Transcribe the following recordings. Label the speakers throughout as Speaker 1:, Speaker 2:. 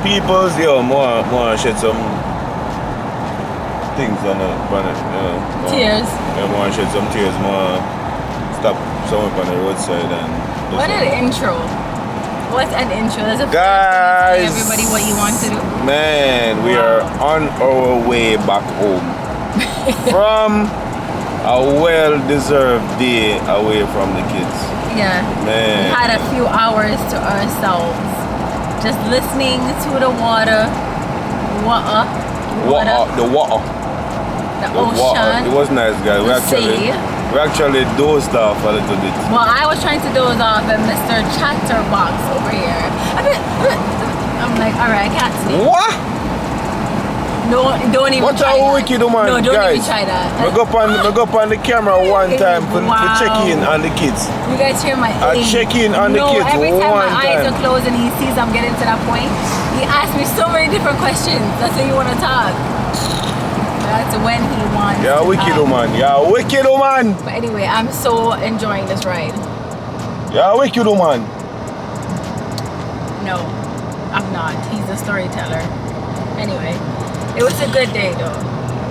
Speaker 1: peoples, yo, more shed some things on it, more,
Speaker 2: Tears.
Speaker 1: Yeah, more shed some tears, more stop somewhere on the roadside and.
Speaker 2: What an intro. What's an intro? That's a
Speaker 1: guys,
Speaker 2: everybody what you want to do.
Speaker 1: Man, we are on our way back home from a well-deserved day away from the kids.
Speaker 2: Yeah.
Speaker 1: Man.
Speaker 2: We had a few hours to ourselves. Just listening to the water.
Speaker 1: The water.
Speaker 2: The ocean.
Speaker 1: It was nice, guys. We actually dozed off a little bit.
Speaker 2: Well, I was trying to doze off and Mr. Chatterbox over here. I'm like, alright, I can't sleep.
Speaker 1: What?
Speaker 2: No, don't even try that.
Speaker 1: What a wicked woman,
Speaker 2: no, don't
Speaker 1: guys.
Speaker 2: even try that.
Speaker 1: I go up on the camera one time for check in on the kids.
Speaker 2: You guys hear my
Speaker 1: I check in on the kids
Speaker 2: every time
Speaker 1: one
Speaker 2: my eyes
Speaker 1: time.
Speaker 2: are closed and he sees I'm getting to that point, he asks me so many different questions. That's how you want to talk. That's when he wants
Speaker 1: Yeah, wicked woman. Yeah, wicked woman.
Speaker 2: But anyway, I'm so enjoying this ride.
Speaker 1: Yeah, wicked woman.
Speaker 2: No, I'm not. He's a storyteller. Anyway, it was a good day though.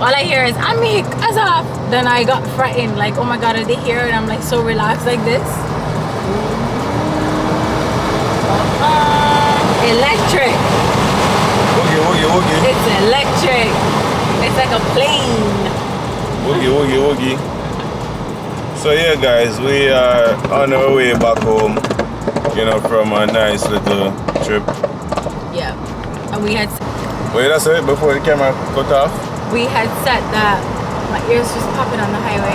Speaker 2: All I hear is Amik, Asafa. Then I got frightened, like, oh my god, are they here? And I'm like so relaxed like this. Electric.
Speaker 1: Woogie.
Speaker 2: It's electric. It's like a plane.
Speaker 1: Woogie. So yeah, guys, we are on our way back home. You know, from a nice little trip.
Speaker 2: Yeah. And we had
Speaker 1: Wait, that's it before the camera cut off.
Speaker 2: we had said that my ears just popping on the highway.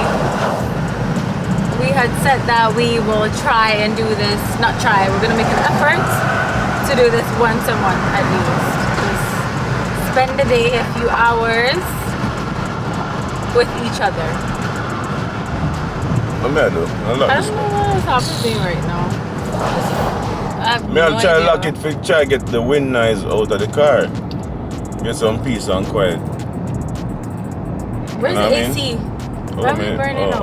Speaker 2: We had said that we will try and do this, not try, we're gonna make an effort to do this once a month at least. Just spend the day a few hours with each other.
Speaker 1: I don't know
Speaker 2: what is happening right now. I have
Speaker 1: I'm
Speaker 2: no
Speaker 1: trying to
Speaker 2: idea.
Speaker 1: lock it for try to get the wind noise out of the car. Get some peace and quiet.
Speaker 2: Where's
Speaker 1: You know
Speaker 2: the
Speaker 1: what I
Speaker 2: AC?
Speaker 1: Oh,
Speaker 2: Why are we
Speaker 1: man.
Speaker 2: burning out?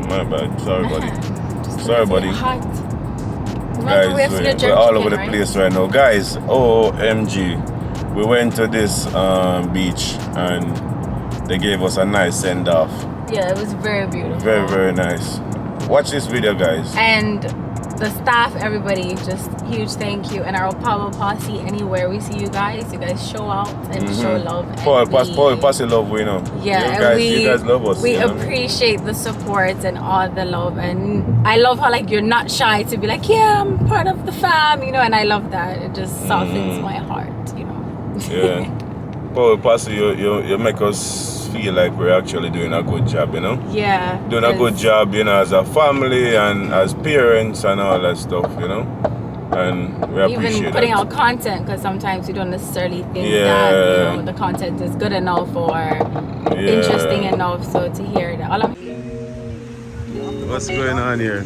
Speaker 1: My bad. Sorry, buddy.
Speaker 2: Just
Speaker 1: Sorry,
Speaker 2: makes it
Speaker 1: buddy.
Speaker 2: hot.
Speaker 1: Guys,
Speaker 2: We have to do
Speaker 1: we're all
Speaker 2: jerk
Speaker 1: over the
Speaker 2: chicken, right?
Speaker 1: place right now. Guys, OMG. We went to this beach and they gave us a nice send-off.
Speaker 2: Yeah, it was very beautiful.
Speaker 1: Very, very nice. Watch this video, guys.
Speaker 2: And the staff, everybody, just huge thank you. And our Powell posse, anywhere we see you guys show out and show love. And
Speaker 1: Paul, pass the love, you know.
Speaker 2: Yeah,
Speaker 1: you guys love us.
Speaker 2: We
Speaker 1: you know?
Speaker 2: appreciate the support and all the love. And I love how, like, you're not shy to be like, yeah, I'm part of the fam, you know. And I love that. It just softens my heart, you know.
Speaker 1: Yeah. Paul, Pastor, you make us feel like we're actually doing a good job, you know?
Speaker 2: Yeah.
Speaker 1: Doing a good job, you know, as a family and as parents and all that stuff, you know? And we appreciate
Speaker 2: even putting
Speaker 1: that.
Speaker 2: out content, because sometimes we don't necessarily think
Speaker 1: Yeah.
Speaker 2: that, you know, the content is good enough or interesting enough. So to hear that, all of
Speaker 1: What's going on here?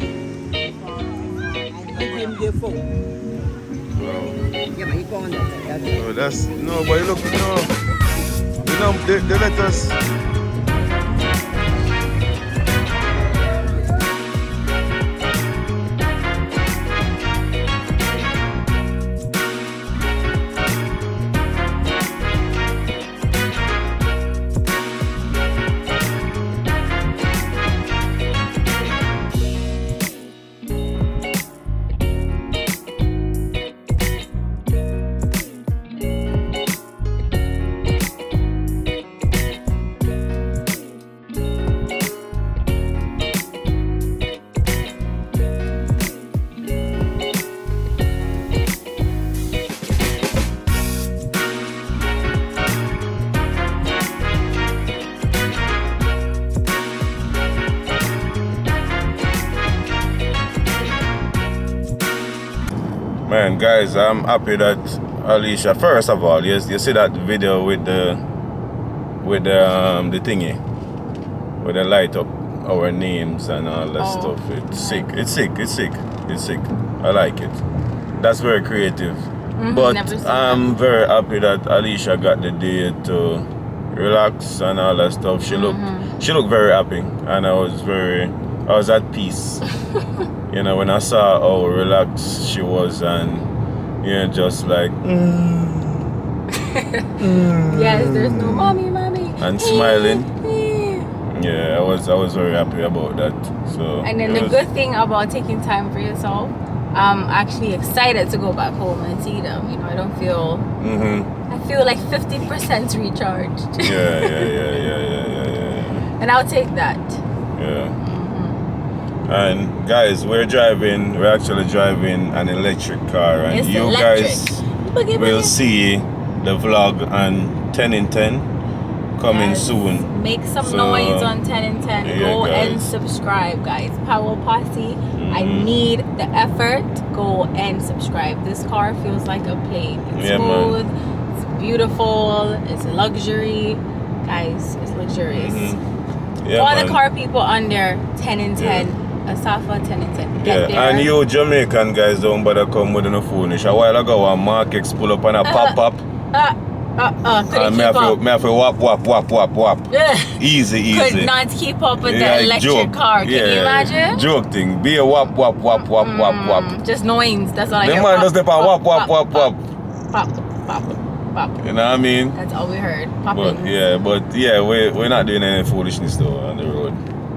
Speaker 1: Oh, that's no, but look, they let us. Man, guys, I'm happy that Alicia. First of all, you see that video with the thingy, with the light up our names and all that stuff. It's sick. It's sick. I like it. That's very creative. But I'm very happy that Alicia got the day to relax and all that stuff. She looked very happy, and I was at peace. You know, when I saw how relaxed she was, and Yeah, just like
Speaker 2: Yes, there's no mommy.
Speaker 1: And smiling. Yeah, I was very happy about that. So
Speaker 2: And then the good thing about taking time for yourself, I'm actually excited to go back home and see them. You know, I don't feel I feel like 50% recharged.
Speaker 1: Yeah.
Speaker 2: And I'll take that.
Speaker 1: Yeah. And guys, we're actually driving an electric car, and
Speaker 2: It's
Speaker 1: you
Speaker 2: electric.
Speaker 1: guys
Speaker 2: Boogie,
Speaker 1: will
Speaker 2: boogie.
Speaker 1: see the vlog on 10 in 10 coming
Speaker 2: Yes.
Speaker 1: soon.
Speaker 2: Make some
Speaker 1: So,
Speaker 2: noise on 10 and 10.
Speaker 1: yeah,
Speaker 2: Go
Speaker 1: guys.
Speaker 2: and subscribe, guys. Powell Posse. I need the effort. Go and subscribe. This car feels like a plane. It's
Speaker 1: Yeah,
Speaker 2: smooth. It's beautiful. It's a luxury. Guys, it's luxurious.
Speaker 1: Yeah,
Speaker 2: All the
Speaker 1: man.
Speaker 2: car people under 10 and 10. Asafa 10 and 10. Get there.
Speaker 1: And you Jamaican guys don't bother come with no foolish. A while ago, a Mark X pull up and a pop.
Speaker 2: Couldn't
Speaker 1: And me
Speaker 2: keep up.
Speaker 1: have to whap. Easy.
Speaker 2: Could not keep up with the
Speaker 1: Like
Speaker 2: electric
Speaker 1: joke.
Speaker 2: car. Can you imagine?
Speaker 1: Joke thing. Be a whap.
Speaker 2: Just noise. That's all I
Speaker 1: The
Speaker 2: hear.
Speaker 1: man just step on whap.
Speaker 2: Pop.
Speaker 1: You know what I mean?
Speaker 2: That's all we heard. Popping.
Speaker 1: But we're not doing any foolishness though on the road.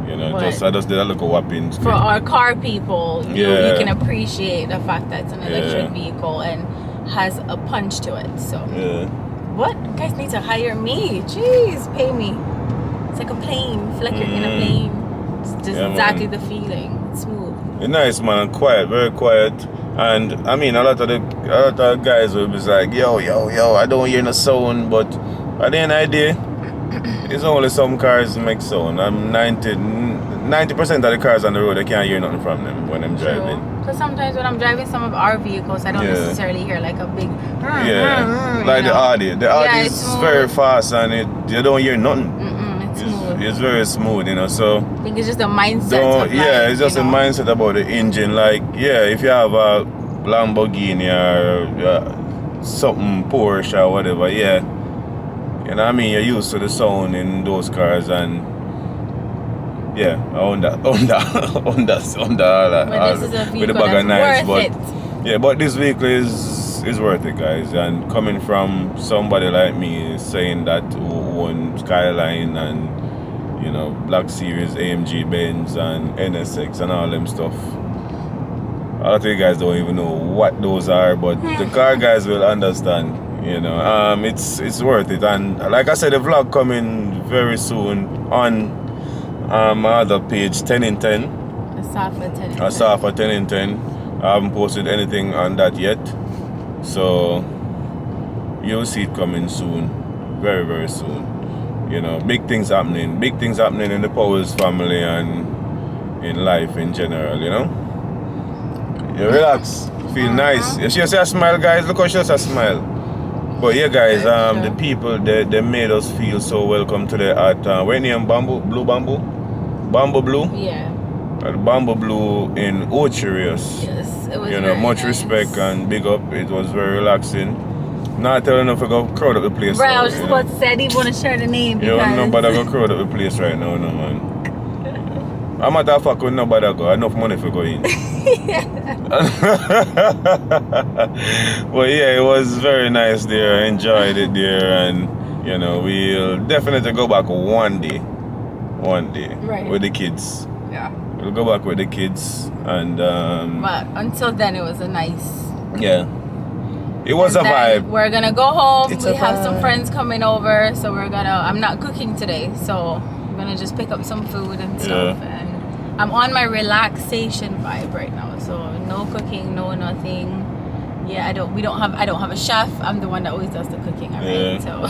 Speaker 1: You know,
Speaker 2: But
Speaker 1: I just did a look of whopping.
Speaker 2: For our car people, you can appreciate the fact that it's an electric
Speaker 1: Yeah.
Speaker 2: vehicle and has a punch to it. So, what? You guys need to hire me. Jeez, pay me. It's like a plane. I feel like you're in a plane. It's just exactly the feeling. It's smooth.
Speaker 1: It's nice, man. Quiet, very quiet. And I mean, a lot of guys will be like, yo, I don't hear no sound. But at the end of the day, it's only some cars make sound. I'm 90% of the cars on the road, I can't hear nothing from them when I'm driving.
Speaker 2: Because sometimes when I'm driving some of our vehicles, I don't necessarily hear like a big.
Speaker 1: Like the Audi. The Audi is
Speaker 2: smooth.
Speaker 1: very fast and you don't hear nothing.
Speaker 2: It's smooth.
Speaker 1: It's very smooth, you know. So
Speaker 2: I think it's just a mindset.
Speaker 1: it's just a mindset about the engine. Like, if you have a Lamborghini or something Porsche or whatever, you know what I mean, you're used to the sound in those cars and on that
Speaker 2: But this is a vehicle
Speaker 1: with the bag of knives,
Speaker 2: worth it.
Speaker 1: but this vehicle is worth it, guys. And coming from somebody like me saying that who owns Skyline and Black Series, AMG Benz and NSX and all them stuff, a lot of you guys don't even know what those are, but the car guys will understand. It's worth it. And like I said, the vlog coming very soon on my other page, 10 in 10. Asafa 10 in 10. I haven't posted anything on that yet, so you'll see it coming soon, very, very soon. Big things happening in the Powells family and in life in general. You relax, feel nice. You see a smile, guys. Look how she has a smile. But guys, the people they made us feel so welcome today at where name Bamboo Blue.
Speaker 2: Yeah.
Speaker 1: At Bamboo Blue in Ocherius.
Speaker 2: Yes, it was
Speaker 1: Much
Speaker 2: nice.
Speaker 1: respect and big up. It was very relaxing. Not telling enough to go crowd up the place.
Speaker 2: Right, I was just about to say I didn't want to share the name because
Speaker 1: nobody go crowd up the place right now, no man. I'm at that fuck with nobody go. Enough money for go in. But it was very nice there. I enjoyed it there, and we'll definitely go back one day with the kids.
Speaker 2: Yeah.
Speaker 1: We'll go back with the kids and
Speaker 2: but until then it was a nice.
Speaker 1: It was a vibe.
Speaker 2: We're gonna go home.
Speaker 1: It's
Speaker 2: we
Speaker 1: a
Speaker 2: have some
Speaker 1: vibe.
Speaker 2: friends coming over, so I'm not cooking today, so I'm gonna just pick up some food and stuff. And I'm on my relaxation vibe right now, so no cooking, no nothing. I don't have a chef. I'm the one that always does the cooking, alright? So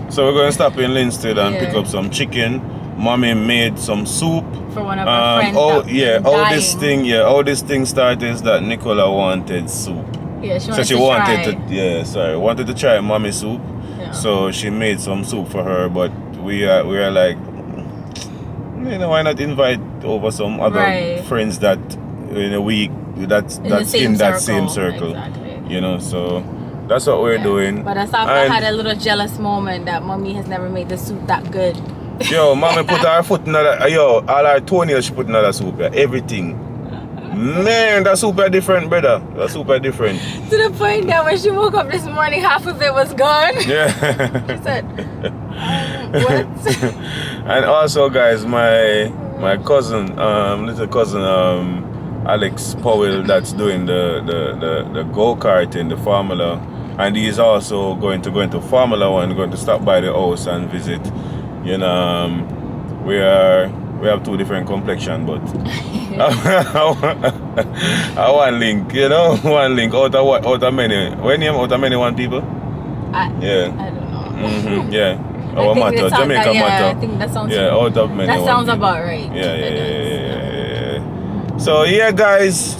Speaker 1: So we're gonna stop in Linstead and pick up some chicken. Mommy made some soup
Speaker 2: for one of our friends.
Speaker 1: all this thing started is that Nicola wanted soup.
Speaker 2: Yeah, she wanted
Speaker 1: to try mommy soup.
Speaker 2: Yeah.
Speaker 1: So she made some soup for her, but we are like, why not invite over some other friends that in a week that's in that same circle.
Speaker 2: Exactly.
Speaker 1: So that's what we're doing.
Speaker 2: But Asafa had a little jealous moment that mommy has never made the soup that good.
Speaker 1: Mommy put her foot in all our toenails she put in that soup, everything. Man, that's super different, brother. That's super different.
Speaker 2: To the point that when she woke up this morning, half of it was gone.
Speaker 1: Yeah.
Speaker 2: She said, what?
Speaker 1: And also, guys, my cousin, little cousin, Alex Powell, that's doing the go-karting, the Formula, and he's also going to go into Formula One, going to stop by the house and visit. You know, we have two different complexion, but I one link, you know, one link out of many. When you out of many one people?
Speaker 2: I don't know.
Speaker 1: Mm-hmm, yeah. Our motto, Jamaica motto.
Speaker 2: I think that sounds.
Speaker 1: Yeah, out of many.
Speaker 2: That sounds about right.
Speaker 1: Yeah. So yeah, guys,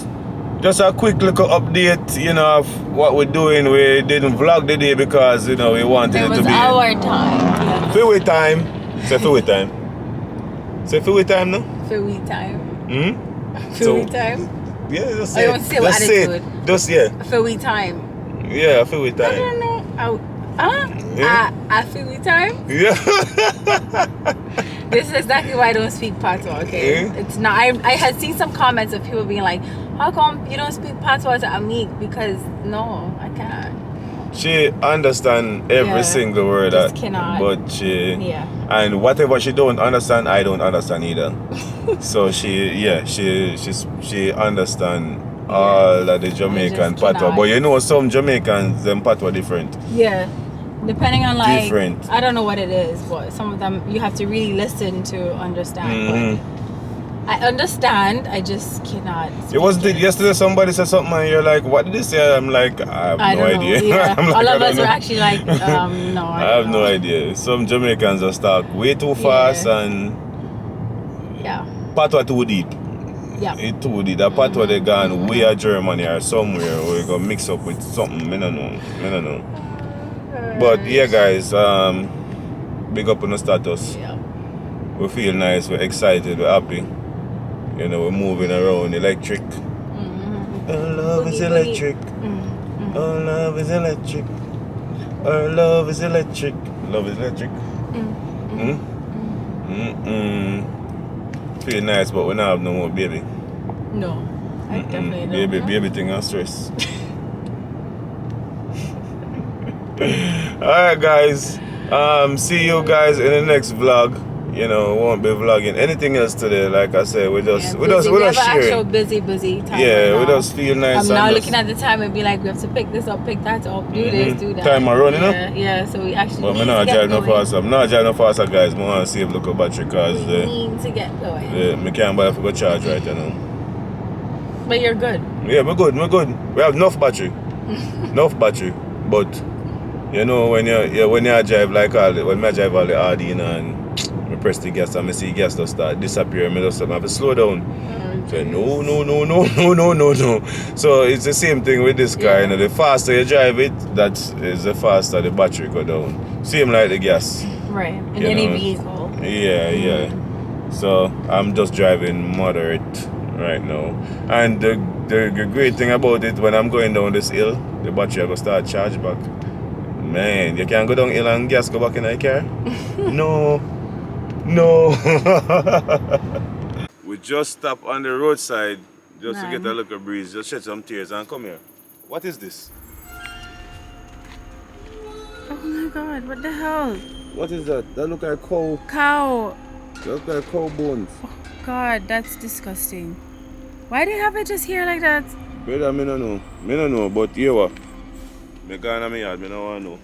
Speaker 1: just a quick little update, you know, of what we're doing. We didn't vlog the day because we wanted it to be
Speaker 2: our time. Yeah.
Speaker 1: Feel time. Say feel time. Say feel time no?
Speaker 2: Feel time.
Speaker 1: So,
Speaker 2: time.
Speaker 1: Yeah, just
Speaker 2: I
Speaker 1: say
Speaker 2: don't say attitude.
Speaker 1: Just yeah.
Speaker 2: Feel time.
Speaker 1: Yeah, feel time.
Speaker 2: I don't know. I feel time.
Speaker 1: Yeah.
Speaker 2: This is exactly why I don't speak Patois, okay?
Speaker 1: Yeah.
Speaker 2: It's not. I had seen some comments of people being like, how come you don't speak Patois to Amik? Because no, I can't.
Speaker 1: She understand every single word,
Speaker 2: just cannot.
Speaker 1: But and whatever she don't understand, I don't understand either. So she understand all of the Jamaican patois. But you know, some Jamaicans, them patois different.
Speaker 2: Yeah, depending on like
Speaker 1: different.
Speaker 2: I don't know what it is, but some of them you have to really listen to understand. But I understand, I just cannot.
Speaker 1: It was yesterday somebody said something and you're like, what did they say? I'm like, I have no idea.
Speaker 2: Yeah.
Speaker 1: Like,
Speaker 2: all of us were actually like, no,
Speaker 1: I have no idea. Some Jamaicans just talk way too fast and patois too deep.
Speaker 2: Yeah.
Speaker 1: It's too deep. That patois they gone way a Germany or somewhere or we gonna mix up with something. I don't know. But yeah, guys, big up on the status.
Speaker 2: Yeah.
Speaker 1: We feel nice, we're excited, we're happy. You know, we're moving around electric. Our love is electric. Our love is electric. Our love is electric. Love is electric. Feel nice, but we don't have no more baby.
Speaker 2: No, I definitely don't.
Speaker 1: Baby thing and stress. Alright, guys. See you guys in the next vlog. You know, we won't be vlogging anything else today. Like I said, we just share.
Speaker 2: Busy time.
Speaker 1: Yeah,
Speaker 2: right
Speaker 1: we just feel nice.
Speaker 2: I'm now looking at the time and be like, we have to pick this up, pick that up, do this, do that.
Speaker 1: Time are running up.
Speaker 2: Yeah, so we actually.
Speaker 1: But I'm not driving no faster. I'm not driving no faster, guys. I want to save local battery because
Speaker 2: we need to get going.
Speaker 1: Yeah, I can't buy for charge right now.
Speaker 2: But you're good.
Speaker 1: Yeah, we're good. We have enough battery. But you know when you drive like when I drive all the RD and I press the gas and I see gas just start disappearing, I just have to slow down. So no. So it's the same thing with this car. You know, the faster you drive it, that is the faster the battery go down. Same like the gas.
Speaker 2: Right. In any vehicle.
Speaker 1: Yeah. So I'm just driving moderate right now. And the great thing about it, when I'm going down this hill, the battery will start charge back. Man, you can't go down hill and gas go back in the car? No. We just stopped on the roadside just to get a little breeze, just shed some tears and come here. What is this?
Speaker 2: Oh my god, what the hell?
Speaker 1: What is that? That look like cow.
Speaker 2: Cow.
Speaker 1: That look like cow bones.
Speaker 2: Oh god, that's disgusting. Why do you have it just here like that?
Speaker 1: Brother, I don't know, but here what? I go in my yard, I don't want to know.